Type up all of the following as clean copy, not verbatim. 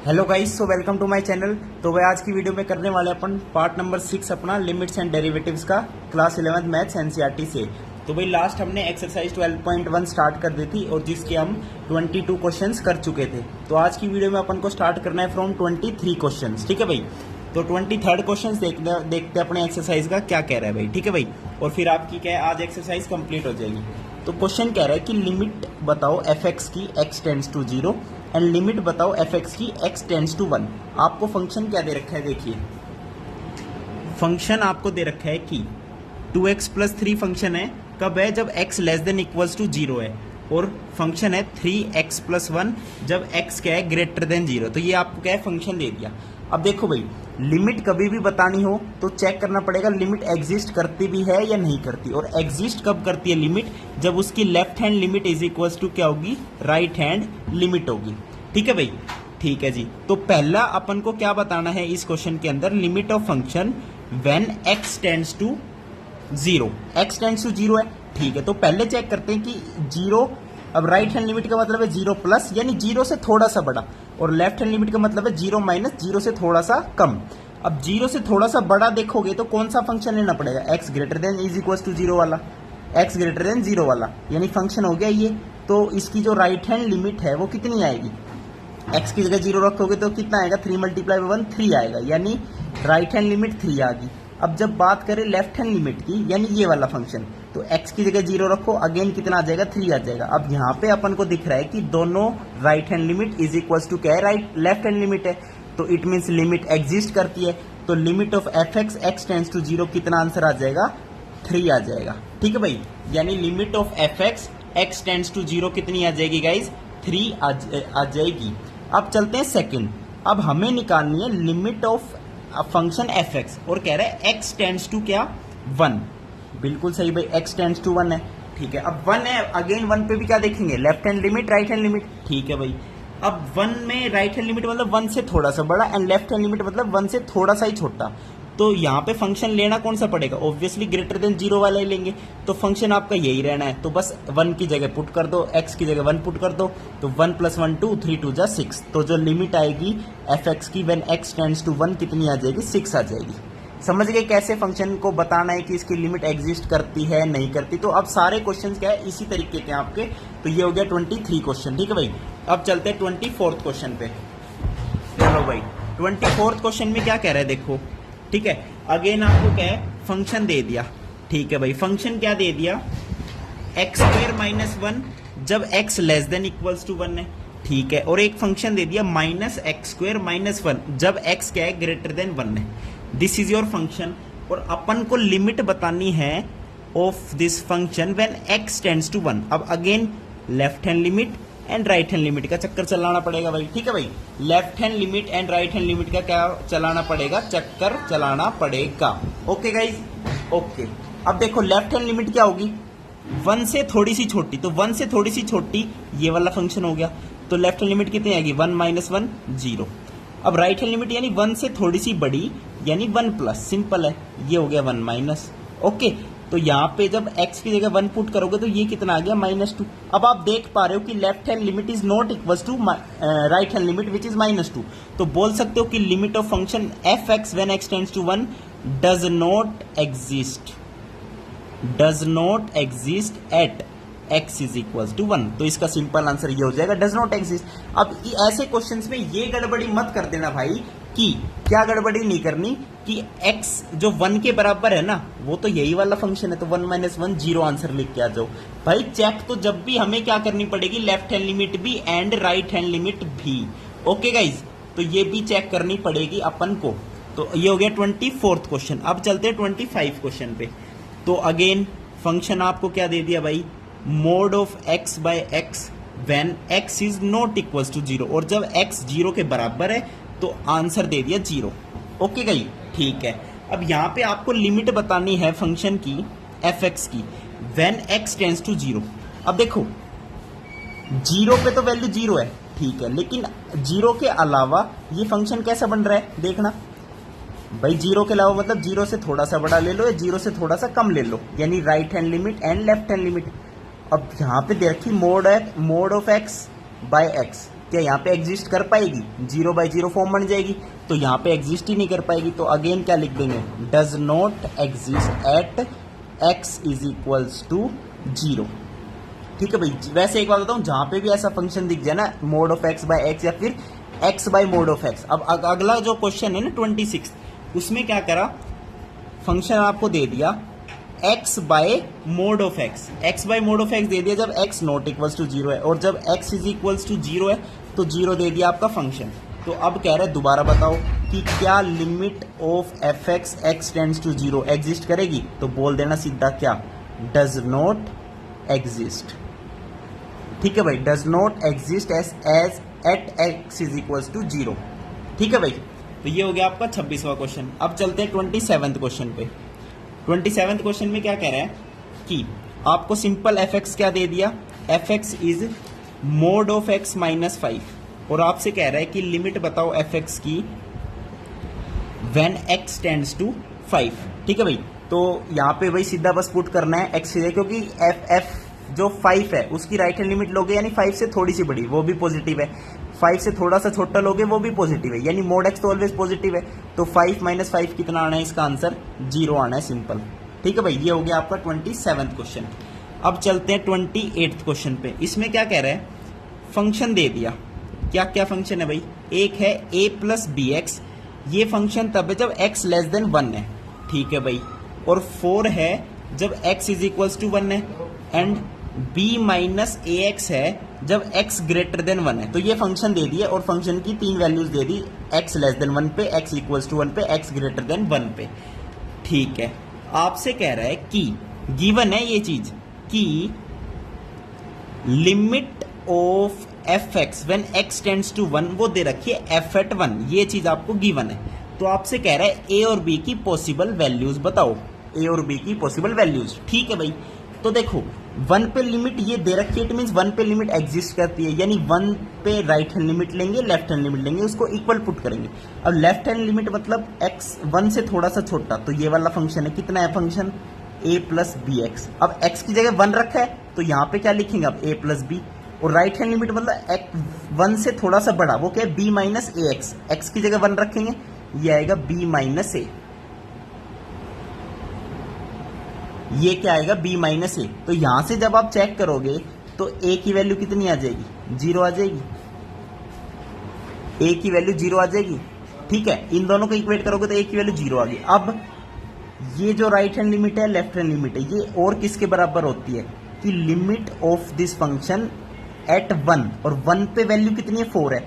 Hello guys, so welcome to my channel. तो भाई आज की वीडियो में करने वाले अपन पार्ट नंबर 6 अपना लिमिट्स एंड डेरिवेटिव्स का क्लास 11th मैथ्स एनसीईआरटी से। तो भाई लास्ट हमने एक्सरसाइज 12.1 स्टार्ट कर दी थी और जिसके हम 22 क्वेश्चंस कर चुके थे। तो आज की वीडियो में अपन को स्टार्ट करना है फ्रॉम 23 क्वेश्चंस। ठीक है भाई, तो 23rd क्वेश्चन देखते अपने एक्सरसाइज का क्या कह रहा है भाई। ठीक है भाई, और फिर आपकी क्या है आज एक्सरसाइज कंप्लीट हो जाएगी। तो क्वेश्चन कह रहा है कि लिमिट बताओ एफ एक्स की x tends to 0 and limit बताओ एफ एक्स की x टेंड्स टू 1। आपको फंक्शन क्या दे रखा है, देखिए फंक्शन आपको दे रखा है कि 2x प्लस 3 फंक्शन है, कब है जब x less than equals to 0 है, और फंक्शन है 3x प्लस 1 जब x क्या है ग्रेटर देन 0। तो ये आपको क्या है फंक्शन दे दिया। अब देखो भाई, लिमिट कभी भी बतानी हो तो चेक करना पड़ेगा लिमिट एग्जिस्ट करती भी है या नहीं करती। और एग्जिस्ट कब करती है लिमिट, जब उसकी left hand limit is equals to क्या होगी, राइट हैंड लिमिट होगी। ठीक है भाई, ठीक है जी। तो पहला अपन को क्या बताना है इस क्वेश्चन के अंदर, limit of function when x tends to 0। x tends to 0 है, ठीक है। तो पहले चेक करते हैं कि 0, अब राइट हैंड लिमिट का मतलब है 0 प्लस यानी 0 से थोड़ा सा बड़ा, और लेफ्ट हैंड लिमिट का मतलब है 0 माइनस 0 से थोड़ा सा कम। अब 0 से थोड़ा सा बड़ा देखोगे तो कौन सा फंक्शन लेना पड़ेगा, x greater than is equal to 0 वाला, x ग्रेटर देन 0 वाला, यानी फंक्शन हो गया ये। तो इसकी जो राइट हैंड लिमिट है वो कितनी आएगी, x की जगह 0 रखोगे तो कितना आएगा, 3 मल्टीप्लाई 1 3 आएगा, यानी राइट हैंड लिमिट 3 आ गई। अब जब बात करें लेफ्ट हैंड लिमिट की, यानी ये वाला फंक्शन, तो x की जगह 0 रखो, अगेन कितना आ जाएगा, 3 आ जाएगा। अब यहाँ पे अपन को दिख रहा है कि दोनों right hand limit is equal to क्या है, राइट लेफ्ट हैंड लिमिट है, तो इट मीन्स लिमिट एग्जिस्ट करती है। तो limit of f x x tends to 0 कितना आंसर आ जाएगा, 3 आ जाएगा। ठीक है भाई, यानी limit of f x x tends to 0 कितनी आ जाएगी गाइज, 3 आ जाएगी। अब चलते हैं सेकंड। अब हमें निकालनी है limit of function f x, और कह रहा है x टेंड्स टू क्या, 1। बिल्कुल सही भाई, x टेंड्स टू 1 है, ठीक है। अब 1 है, अगेन 1 पे भी क्या देखेंगे, left hand limit right hand limit, ठीक है भाई। अब 1 में राइट हैंड लिमिट मतलब 1 से थोड़ा सा बड़ा एंड लेफ्ट हैंड लिमिट मतलब 1 से थोड़ा सा ही छोटा। तो यहाँ पे फंक्शन लेना कौन सा पड़ेगा, ऑब्वियसली ग्रेटर देन 0 वाला ही लेंगे। तो फंक्शन आपका यही रहना है, तो बस 1 की जगह पुट कर दो, x की जगह 1 पुट कर दो, तो 1 + 1 2 3 2 जा 6। तो जो लिमिट आएगी एफ एक्स की व्हेन x टेंड्स टू 1 कितनी आ जाएगी, 6 आ जाएगी। समझ गए कैसे फंक्शन को बताना है कि इसकी लिमिट एग्जिस्ट करती है नहीं करती। तो अब सारे क्वेश्चन क्या है इसी तरीके के आपके। तो ये हो गया 23 क्वेश्चन, ठीक है भाई। अब चलते हैं 24th क्वेश्चन पे। चलो भाई, 24th क्वेश्चन में क्या कह रहा है देखो, ठीक है। अगेन आपको क्या है फंक्शन दे दिया, ठीक है भाई। फंक्शन क्या दे दिया, x² - 1 जब x less than equals to 1 है, ठीक है। और एक फंक्शन दे दिया -x² - 1 जब x क्या है ग्रेटर देन 1 है। दिस इज योर फंक्शन, और अपन को लिमिट बतानी है of this function when x tends to 1। अब again left hand limit and right hand limit का चक्कर चलाना पड़ेगा भाई, ठीक है भाई। Left hand limit and right hand limit का क्या चलाना पड़ेगा, चक्कर चलाना पड़ेगा। Okay guys, okay. अब देखो लेफ्ट हैंड लिमिट क्या होगी, 1 से थोड़ी सी छोटी, तो 1 से थोड़ी सी छोटी ये वाला फंक्शन हो गया। तो लेफ्ट हैंड लिमिट कितनी आएगी, 1 - 1 0। अब राइट हैंड लिमिट यानी 1 से थोड़ी सी बड़ी यानी 1 प्लस, सिंपल है, ये हो गया 1 माइनस। ओके, तो यहाँ पे जब x की जगह 1 पुट करोगे तो ये कितना आ गया, -2। अब आप देख पा रहे हो कि left hand limit is not equals to right hand limit which is -2। तो बोल सकते हो कि limit of function f x when x tends to 1 does not exist at x is equals to 1। तो इसका सिंपल आंसर ये हो जाएगा, डज नॉट एग्जिस्ट। अब ऐसे क्वेश्चंस में ये गड़बड़ी मत कर देना भाई, कि क्या गड़बड़ी नहीं करनी कि x जो 1 के बराबर है ना, वो तो यही वाला फंक्शन है, तो 1 - 1 0 आंसर लिख के आ जाओ भाई। चेक तो जब भी हमें क्या करनी पड़ेगी, लेफ्ट हैंड लिमिट भी एंड राइट हैंड लिमिट भी। ओके गाइज, तो ये भी चेक करनी पड़ेगी अपन को। तो ये हो गया 24th क्वेश्चन। अब चलते हैं 25 क्वेश्चन पे। तो अगेन फंक्शन आपको क्या दे दिया भाई, mod of x by x when x is not equals to 0, और जब x 0 के बराबर है तो आंसर दे दिया 0। ओके गई, ठीक है। अब यहां पे आपको लिमिट बतानी है फंक्शन की एफ एक्स की व्हेन x टेंड्स टू 0। अब देखो 0 पे तो वैल्यू 0 है, ठीक है, लेकिन 0 के अलावा ये फंक्शन कैसा बन रहा है देखना भाई। 0 के अलावा मतलब 0 से थोड़ा सा बड़ा ले लो या 0 से थोड़ा सा कम ले लो, यानी right hand limit and left hand limit. अब यहाँ पे देखिए mod of x by x, क्या यहाँ पे एग्जिस्ट कर पाएगी? 0/0 फॉर्म बन जाएगी, तो यहाँ पे एग्जिस्ट ही नहीं कर पाएगी। तो अगेन क्या लिख देंगे? Does not exist at x is equals to 0। ठीक है भाई। वैसे एक बात बताऊँ, जहाँ पे भी ऐसा फंक्शन दिख जाए ना, mod of x by x या फिर x by mod of x। अब अगला जो क्वेश्चन है ना 26, उसमें क्या करा, फंक्शन आपको दे दिया x by mod of x by mod of x दे दिया जब x नॉट इक्वल्स टू 0 है, और जब x इज इक्वल्स टू 0 है तो 0 दे दिया आपका फंक्शन। तो अब कह रहे हैं दोबारा बताओ कि क्या limit of fx x tends to 0 exist करेगी? तो बोल देना सीधा क्या? Does not exist. ठीक है भाई, does not exist as at x is equals to 0। ठीक है भाई। तो ये हो गया आपका 26वां क्वेश्चन। अब चलते हैं 27th क्वेश्चन पे। 27th क्वेश्चन में क्या कह रहा है कि आपको सिंपल fx क्या दे दिया? fx is mode of x minus 5, और आपसे कह रहा है कि लिमिट बताओ fx की व्हेन x टेंड्स टू 5। ठीक है भाई। तो यहाँ पे भाई सीधा बस पुट करना है x से, क्योंकि f जो 5 है उसकी राइट हैंड लिमिट लोगे यानी 5 से थोड़ी सी बड़ी, वो भी पॉजिटिव है। 5 से थोड़ा सा छोटा लोगे, वो भी पॉजिटिव है, यानी मोड x तो ऑलवेज पॉजिटिव है। तो 5 माइनस 5 कितना आना है? इसका आंसर 0 आना है, सिंपल। ठीक है भाई। ये हो गया आपका 27th क्वेश्चन। अब चलते हैं 28th क्वेश्चन पे। इसमें क्या कह रहा है? फंक्शन दे दिया। क्या क्या फंक्शन है भाई? एक है a प्लस बी एक्स, ये फंक्शन तब है जब x लेस देन 1 है। ठीक है भाई। और 4 है जब x इज इक्वल्स टू 1 है, and b minus A x है जब x ग्रेटर देन 1 है। तो ये फंक्शन दे दिए, और फंक्शन की 3 वैल्यूज दे दी, x लेस देन 1 पे, x इक्वल्स टू 1 पे, x ग्रेटर देन 1 पे। ठीक है। आपसे कह रहा है कि गिवन है ये चीज कि limit of fx when x tends to 1, वो दे रखी है f एट 1, ये चीज आपको गिवन है। तो आपसे कह रहा है a और b की पॉसिबल वैल्यूज बताओ, a और b की पॉसिबल वैल्यूज। ठीक है भाई। तो देखो 1 पे लिमिट ये दे रखी है, इट मीन्स 1 पे लिमिट एग्जिस्ट करती है, यानी 1 पे राइट हैंड लिमिट लेंगे, लेफ्ट हैंड लिमिट लेंगे, उसको इक्वल पुट करेंगे। अब लेफ्ट हैंड लिमिट मतलब x 1 से थोड़ा सा छोटा, तो ये वाला फंक्शन है, कितना है function? a plus b x. अब x की जगह 1 रखा है, तो यहाँ पे क्या लिखेंगे अब? a plus b. और राइट हैंड लिमिट मतलब 1 से थोड़ा सा बड़ा, वो क्या है? b माइनस ए एक्स। एक्स की जगह 1 रखेंगे, ये आएगा b माइनस ए। ये क्या आएगा? b माइनस ए। तो यहां से जब आप चेक करोगे तो a की वैल्यू कितनी आ जाएगी? 0 आ जाएगी। a की वैल्यू 0 आ जाएगी। ठीक है। इन दोनों को इक्वेट करोगे तो a की वैल्यू 0 आ गई। अब ये जो राइट हैंड लिमिट है, लेफ्ट हैंड लिमिट है, ये और किसके बराबर होती है कि limit of this function at 1, और 1 पे वैल्यू कितनी है? 4 है।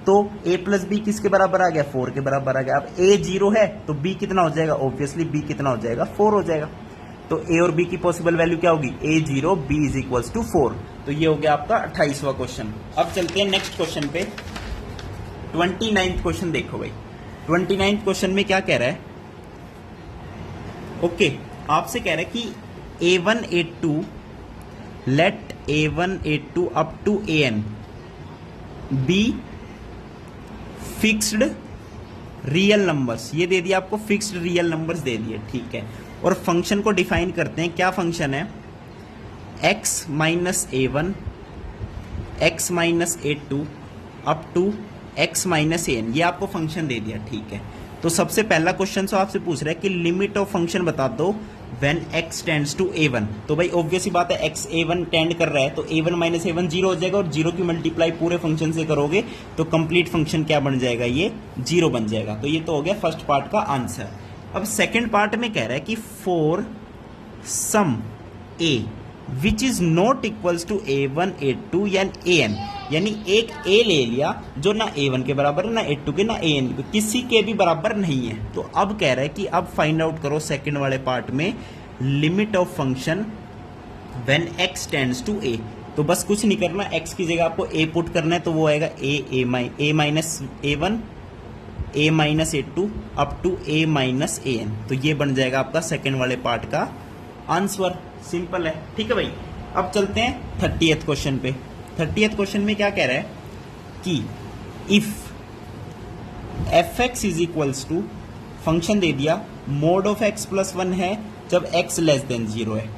तो a प्लस बी किसके बराबर आ गया? 4 के बराबर आ गया। अब a 0 है तो b कितना हो जाएगा? ऑब्वियसली b कितना हो जाएगा? 4 हो जाएगा। तो a और b की पॉसिबल वैल्यू क्या होगी? a 0, b is equals to 4। तो ये हो गया आपका 28वां क्वेश्चन। अब चलते हैं नेक्स्ट क्वेश्चन पे। 29th क्वेश्चन देखो भाई। 29th क्वेश्चन में क्या कह रहा है? ओके, आपसे कह रहा है कि a1 a2 let a1 a2 up to an be fixed real numbers. ये दे दिया आपको, फिक्स्ड रियल नंबर्स दे दिए। ठीक है। और फंक्शन को डिफाइन करते हैं। क्या फंक्शन है? x minus a1 x minus a2 up to x minus an, ये आपको फंक्शन दे दिया। ठीक है। तो सबसे पहला क्वेश्चन तो आपसे पूछ रहा है कि लिमिट ऑफ फंक्शन बता दो when x tends to a1। तो भाई ऑब्वियस ही बात है, x a1 टेंड कर रहा है तो a1 माइनस a1 0 हो जाएगा, और 0 की मल्टीप्लाई पूरे फंक्शन से करोगे तो कंप्लीट फंक्शन क्या बन जाएगा? ये 0 बन जाएगा। तो ये तो हो गया फर्स्ट पार्ट का आंसर। अब सेकेंड पार्ट में कह रहा है कि for some a which is not equals to a1 a2 यानी an, यानी एक a ले लिया जो ना a1 के बराबर है, ना a2 के, ना an के, किसी के भी बराबर नहीं है। तो अब कह रहा है कि अब फाइंड आउट करो सेकंड वाले पार्ट में limit of function when x tends to a। तो बस कुछ नहीं करना, x की जगह आपको a पुट करना है, तो वो आएगा a minus a1 a minus a2 up to a minus an। तो ये बन जाएगा आपका सेकंड वाले पार्ट का आंसर। सिंपल है। ठीक है भाई। अब चलते हैं 30th क्वेश्चन पे। 30th क्वेश्चन में क्या कह रहा है कि if fx is equals to, function दे दिया मोड ऑफ x प्लस 1 है जब x लेस देन 0 है,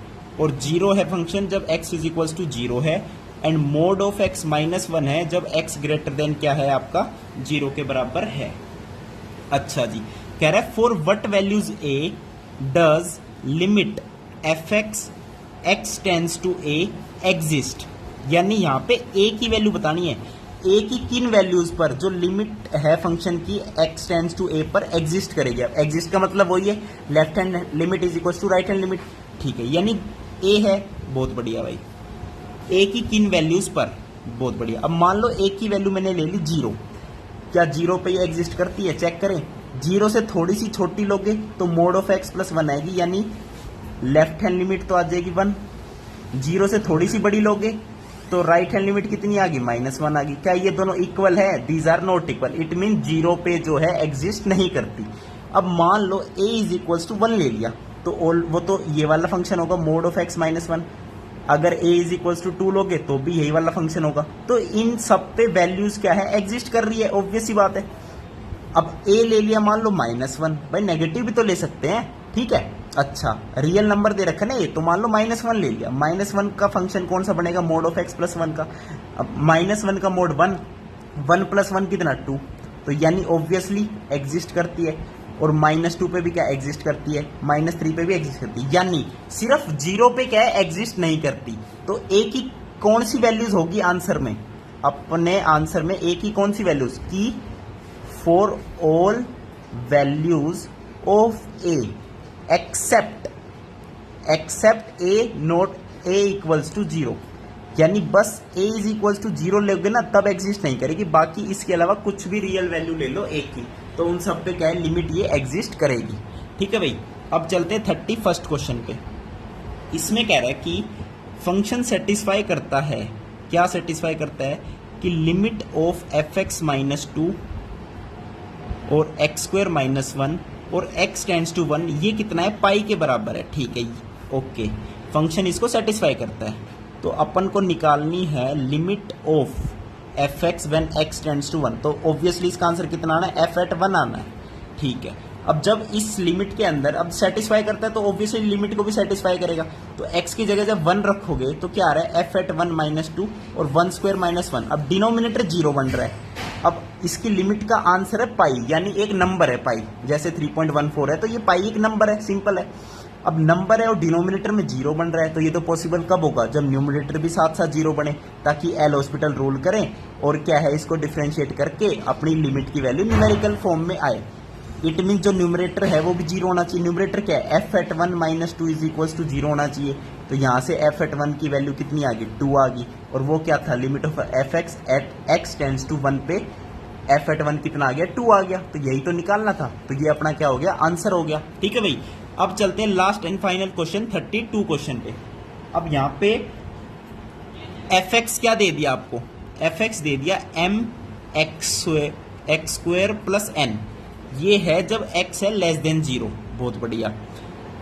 और 0 है फंक्शन जब x इज इक्वल्स टू 0 है, and mode of x minus one है जब x ग्रेटर देन क्या है आपका 0 के बराबर है। अच्छा जी, कह रहा है for what values a does limit fx x tends to a exist, यानी यहां पे a की वैल्यू बतानी है, a की किन वैल्यूज पर जो लिमिट है फंक्शन की x टेंस टू a पर एग्जिस्ट करेगी। अब एग्जिस्ट का मतलब वही है left hand limit is equal to right hand limit, ठीक है, यानी a है, बहुत बढ़िया भाई, a की किन वैल्यूज पर, बहुत बढ़िया। अब मान लो a की वैल्यू मैंने ले ली 0, क्या 0 पे ये एग्जिस्ट करती है, चेक करें। 0 से थोड़ी सी छोटी लोगे तो मोड ऑफ x प्लस 1 आएगी, यानी लेफ्ट हैंड लिमिट तो आ जाएगी 1। 0 से थोड़ी सी बड़ी लोगे तो राइट हैंड लिमिट कितनी आ गई, -1 आ गई। क्या ये दोनों इक्वल है, these are not equal, it mean 0 पे जो है एग्जिस्ट नहीं करती। अब मान लो a इज इक्वल्स टू 1 ले लिया तो वो तो ये वाला फंक्शन होगा मोड ऑफ x माइनस 1। अगर a इज इक्वल्स टू 2 लोगे तो भी यही वाला फंक्शन होगा। तो इन सब पे वैल्यूज क्या है, एग्जिस्ट कर रही है, ऑब्वियस सी बात है। अब a ले लिया मान लो -1, भाई नेगेटिव भी तो ले सकते हैं, ठीक है। अच्छा, रियल नंबर दे रखा ना ये, तो मान लो -1 ले लिया। -1 का फंक्शन कौन सा बनेगा, मोड ऑफ x प्लस 1 का। अब -1 का मोड 1, 1 प्लस 1 कितना 2, तो यानी ऑब्वियसली एग्जिस्ट करती है। और -2 पे भी क्या एग्जिस्ट करती है, -3 पे भी एग्जिस्ट करती है, यानी सिर्फ 0 पे क्या है एग्जिस्ट नहीं करती। तो a की कौन सी वैल्यूज होगी आंसर में, अपने आंसर में a की कौन सी वैल्यूज की, for all values of a except a not a equals to 0, यानी बस a इज इक्वल्स टू 0 लोगे ना तब एग्जिस्ट नहीं करेगी, बाकी इसके अलावा कुछ भी रियल वैल्यू ले लो a की तो उन सब पे क्या है लिमिट ये एग्जिस्ट करेगी, ठीक है भाई। अब चलते हैं 31st क्वेश्चन पे। इसमें कह रहा है कि फंक्शन सेटिस्फाई करता है, क्या सेटिस्फाई करता है कि लिमिट ऑफ fx माइनस 2 और x स्क्वायर माइनस 1 और x टेंड्स टू 1 ये कितना है, पाई के बराबर है, ठीक है, ओके। फंक्शन इसको सेटिस्फाई करता है, तो अपन को निकालनी है limit of fx when x tends to 1, तो ऑब्वियसली इसका आंसर कितना आना है, f एट 1 आना है, ठीक है। अब जब इस लिमिट के अंदर अब सेटिस्फाई करता है तो ऑब्वियसली लिमिट को भी सेटिस्फाई करेगा, तो x की जगह जब 1 रखोगे तो क्या आ रहा है, f एट 1 माइनस 2 और 1 स्क्वायर माइनस 1। अब डिनोमिनेटर 0 बन रहा है। अब इसकी लिमिट का आंसर है पाई, यानी एक नंबर है पाई, जैसे 3.14 है तो ये पाई एक नंबर है, सिंपल है। अब नंबर है और डिनोमिनेटर में 0 बन रहा है, तो ये तो पॉसिबल कब होगा, जब न्यूमरेटर भी साथ साथ 0 बने, ताकि एल हॉस्पिटल रूल करें और क्या है इसको डिफ्रेंशिएट करके अपनी लिमिट की वैल्यू न्यूमेरिकल फॉर्म में आए। इट मीन जो न्यूमरेटर है वो भी 0 होना चाहिए। न्यूमरेटर क्या है, f at 1 minus 2 is equals to 0 होना चाहिए, तो यहाँ से f एट 1 की वैल्यू कितनी आ गई, 2 आ गई, और वो क्या था, limit of fx at x tends to 1 पे f एट 1 कितना आ गया, 2 आ गया, तो यही तो निकालना था, तो ये अपना क्या हो गया, आंसर हो गया, ठीक है भाई। अब चलते हैं last and final question 32 question पे। अब यहाँ पे fx क्या दे दिया आपको, fx दे दिया x स्क्वायर प्लस n, ये है जब x है लेस देन 0, बहुत बढ़िया।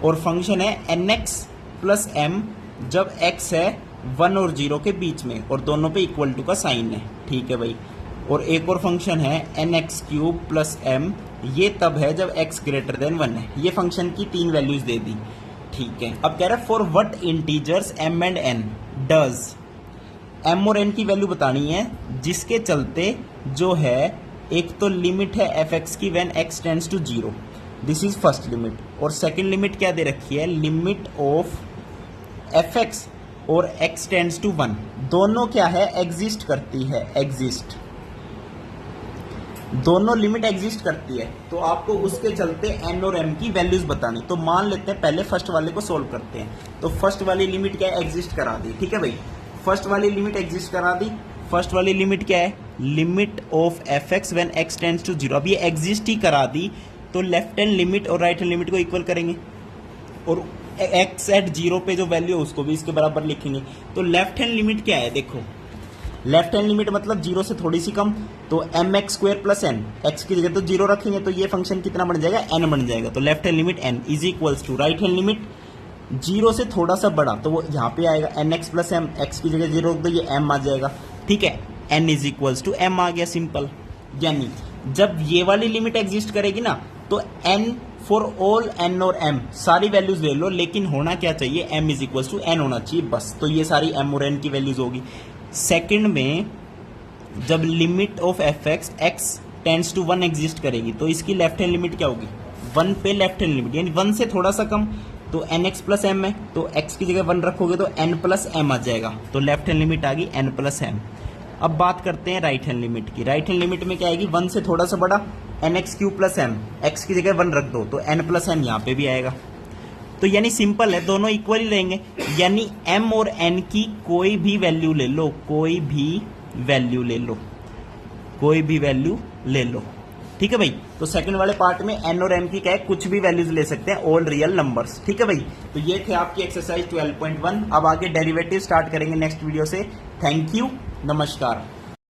और फंक्शन है nx प्लस m जब x है 1 और 0 के बीच में और दोनों पे इक्वल टू का साइन है, ठीक है भाई। और एक और फंक्शन है nx क्यूब प्लस m, ये तब है जब x ग्रेटर देन 1 है। ये फंक्शन की 3 वैल्यूज दे दी, ठीक है। अब कह रहा है for what integers m and n does, m और n की वैल्यू बतानी है, जिसके चलते जो है एक तो लिमिट है fx की when x tends to 0, this is first limit, और सेकंड लिमिट क्या दे रखी है, लिमिट ऑफ fx और x टेंड्स टू 1, दोनों क्या है एग्जिस्ट करती है, एग्जिस्ट, दोनों लिमिट एग्जिस्ट करती है, तो आपको उसके चलते n और m की वैल्यूज बतानी। तो मान लेते हैं पहले फर्स्ट वाले को सोल्व करते हैं, तो फर्स्ट वाली लिमिट क्या है, एग्जिस्ट करा दी, ठीक है भाई। फर्स्ट वाली लिमिट एग्जिस्ट करा दी, फर्स्ट वाली लिमिट क्या है, limit of fx when x tends to 0, अब ये एग्जिस्ट ही करा दी, तो लेफ्ट हैंड लिमिट और राइट हैंड लिमिट को इक्वल करेंगे, और x एट 0 पे जो वैल्यू है उसको भी इसके बराबर लिखेंगे। तो लेफ्ट हैंड लिमिट क्या है, देखो लेफ्ट हैंड लिमिट मतलब 0 से थोड़ी सी कम, तो mx square plus n, x की जगह तो 0 रखेंगे तो ये फंक्शन कितना बन जाएगा, n बन जाएगा। तो left hand limit n is equals to right hand limit 0 से थोड़ा सा बड़ा, तो वो यहाँ पे आएगा nx प्लस m, x की जगह 0 तो ये m आ जाएगा, ठीक है। n is equals to m आ गया, सिंपल। यानी जब ये वाली लिमिट एग्जिस्ट करेगी ना तो n फॉर ऑल n और m सारी वैल्यूज ले लो, लेकिन होना क्या चाहिए, m is equals to n होना चाहिए बस, तो ये सारी m और n की वैल्यूज होगी। सेकंड में जब limit of f x tends to 1 exist करेगी तो इसकी लेफ्ट हैंड लिमिट क्या होगी, 1 पे लेफ्ट हैंड लिमिट, यानी 1 से थोड़ा सा कम, तो एन एक्स प्लस एम है, तो x की जगह 1 रखोगे तो n प्लस एम आ जाएगा, तो लेफ्ट हैंड लिमिट आ गई n प्लस एम। अब बात करते हैं राइट हैंड लिमिट की। राइट हैंड लिमिट में क्या आएगी, 1 से थोड़ा सा बड़ा n x q plus m, x की जगह 1 रख दो तो n प्लस एम यहाँ पे भी आएगा। तो यानी सिंपल है, दोनों इक्वल ही रहेंगे, यानी m और n की कोई भी वैल्यू ले लो, कोई भी वैल्यू ले लो, कोई भी वैल्यू ले लो, ठीक है भाई। तो सेकंड वाले पार्ट में n और m की क्या है, कुछ भी वैल्यूज ले सकते हैं, ऑल रियल नंबर्स, ठीक है भाई। तो ये थे आपकी एक्सरसाइज 12.1। अब आगे डेरिवेटिव स्टार्ट करेंगे नेक्स्ट वीडियो से। थैंक यू, नमस्कार।